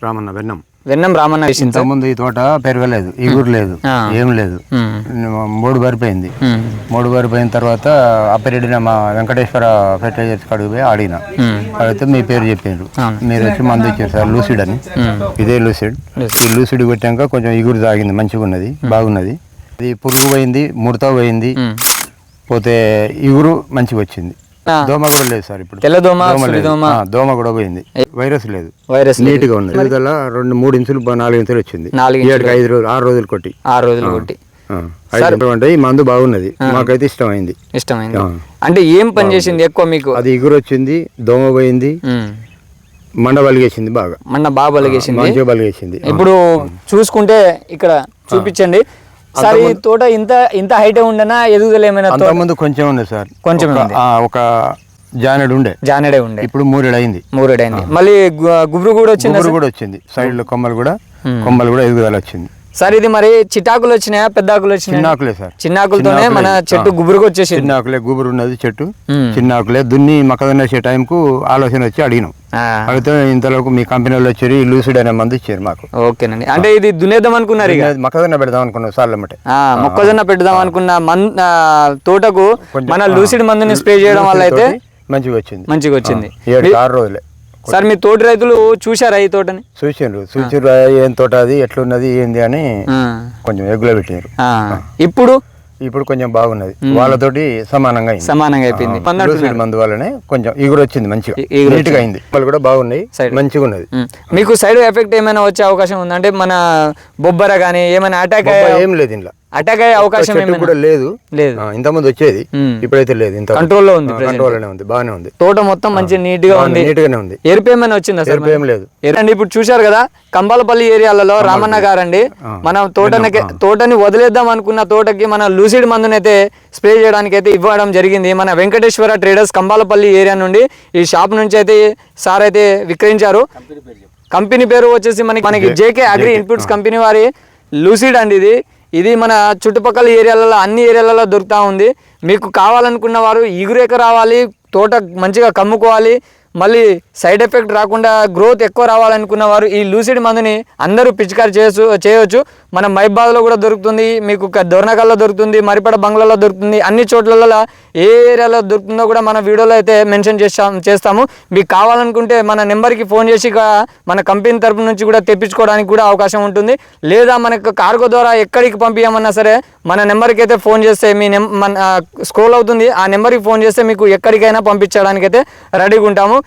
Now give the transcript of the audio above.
రామన్న వెన్నం రామన్న ఇంతకుముందు ఈ తోట పెరగలేదు, ఇగురు లేదు, ఏం లేదు. మూడు బారిపోయింది. మూడు బారిపోయిన తర్వాత అప్పిరెడ్డిన మా వెంకటేశ్వర ఫెర్టిలైజర్స్ కాడికి పోయి అడిగిన, అడిగితే మీ పేరు చెప్పిండ్రు. మీరు వచ్చి మందు ఇచ్చారు సార్ లూసిడ్ అని. ఇదే లూసిడ్. ఈ లూసిడ్ కొట్టాక కొంచెం ఇగురు తాగింది, మంచిగా ఉన్నది, బాగున్నది. ఇది పురుగు పోయింది, ముడత పోయింది, పోతే ఇగురు మంచిగా వచ్చింది. దోమ కూడా లేదు సార్, ఇప్పుడు దోమ కూడా పోయింది, వైరస్ లేదు, నీట్ గా ఉంది. 2-3 ఇంచులు 4 ఇంచులు వచ్చింది. 5 రోజులు 6 రోజులు కొట్టి ఈ మందు బాగున్నది, మాకైతే ఇష్టమైంది. అంటే ఏం పని చేసింది ఎక్కువ మీకు? అది ఇగురు వచ్చింది, దోమ పోయింది, మండ బలిగేసింది, బాగా బలిగేసింది. ఇప్పుడు చూసుకుంటే ఇక్కడ చూపించండి సార్. ఈ తోట ఇంత హైట్ ఉండనా, ఎదుగుదల ఏమైనా? ముందు కొంచెం ఉంది సార్, కొంచెం ఒక జానెడే ఉండే, ఇప్పుడు మూరెడు అయింది. మళ్ళీ గుబురు కూడా వచ్చింది, సైడ్ లో కొమ్మలు కూడా ఎదుగుదల వచ్చింది సార్. ఇది మరి చిటాకులు వచ్చినాయా, పెద్ద ఆకులు వచ్చినాయి? చిన్నాకులే సార్, చిన్నాకులతోనే మన చెట్టు గుబురుగా వచ్చేసి. చిన్నాకులే, గుబురు ఉన్నది చెట్టు, చిన్నాకులే. దున్ని మొక్కజొన్న వేసే టైంకు ఆలోచన వచ్చి అడిగినాం. అడిగితే ఇంతలోకి మీ కంపెనీలో వచ్చి లూసిడ్ అనే మందు ఇచ్చారు మాకు. ఓకేనండి. అంటే ఇది దున్నేద్దాం అనుకున్నారు, మొక్కజొన్న పెడదాం అనుకున్నాం సార్. మొక్కజొన్న పెడదాం అనుకున్న తోటకు మన లూసిడ్ మందుని స్ప్రే చేయడం వల్ల అయితే మంచిగా వచ్చింది. 7-6 రోజులే సార్. మీ తోటి రైతులు చూసారా ఈ తోటని? చూసారు ఏం తోట అది, ఎట్లున్నది ఏంది అని కొంచెం ఎగ్గులో పెట్టారు. ఇప్పుడు కొంచెం బాగున్నది, వాళ్ళతోటి సమానంగా అయిపోయింది. మందు వల్లనే కొంచెం ఇగురు వచ్చింది, మంచిగా నీట్ గా అయింది. వాళ్ళు కూడా బాగున్నాయి, మంచిగా ఉన్నది. మీకు సైడ్ ఎఫెక్ట్ ఏమైనా వచ్చే అవకాశం ఉంది అంటే, మన బొబ్బర గానీ ఏమైనా అటాక్? ఏం లేదు, ఇంట్లో అటాక్ అయ్యే అవకాశం కూడా లేదు. ఇంతకుముందు వచ్చేది, ఇప్పుడైతే లేదు. ఇంత కంట్రోల్లో ఉంది, బాగానే ఉంది. తోట మొత్తం మంచి నీట్ గానే ఉంది. ఎరుపు ఏమైనా వచ్చిందా సార్? ఏం లేదు. ఇప్పుడు చూశారు కదా, కంబాలపల్లి ఏరియాలలో రామన్న గారండి మనం తోటని వదిలేద్దాం అనుకున్న తోటకి మన లూసిడ్ మందునైతే స్ప్రే చేయడానికి అయితే ఇవ్వడం జరిగింది. మన వెంకటేశ్వర ట్రేడర్స్ కంబాలపల్లి ఏరియా నుండి ఈ షాప్ నుంచి అయితే సార్ అయితే విక్రయించారు. కంపెనీ పేరు వచ్చేసి మనకి జేకే అగ్రి ఇన్పుట్స్ కంపెనీ వారి లూసిడ్ అండి. ఇది మన చుట్టుపక్కల ఏరియాలలో అన్ని ఏరియాలలో దొరుకుతూ ఉంది. మీకు కావాలనుకున్న వారు ఇగురేక రావాలి, తోట మంచిగా కమ్ముకోవాలి, మళ్ళీ సైడ్ ఎఫెక్ట్ రాకుండా గ్రోత్ ఎక్కువ రావాలనుకున్న వారు ఈ లూసిడ్ మందుని అందరూ పిచికారి చేయవచ్చు. మన మైబాద్లో కూడా దొరుకుతుంది, మీకు దొర్నకల్లో దొరుకుతుంది, మరిపడ బంగ్లాలో దొరుకుతుంది. అన్ని చోట్లలో ఏ ఏరియాలో దొరుకుతుందో కూడా మన వీడియోలో అయితే మెన్షన్ చేస్తాము. మీకు కావాలనుకుంటే మన నెంబర్కి ఫోన్ చేసి మన కంపెనీ తరపు నుంచి కూడా తెప్పించుకోవడానికి కూడా అవకాశం ఉంటుంది. లేదా మనకు కార్గో ద్వారా ఎక్కడికి పంపించమన్నా సరే మన నెంబర్కి అయితే ఫోన్ చేస్తే మన స్క్రోల్ అవుతుంది, ఆ నెంబర్కి ఫోన్ చేస్తే మీకు ఎక్కడికైనా పంపించడానికి అయితే రెడీగా ఉంటాము.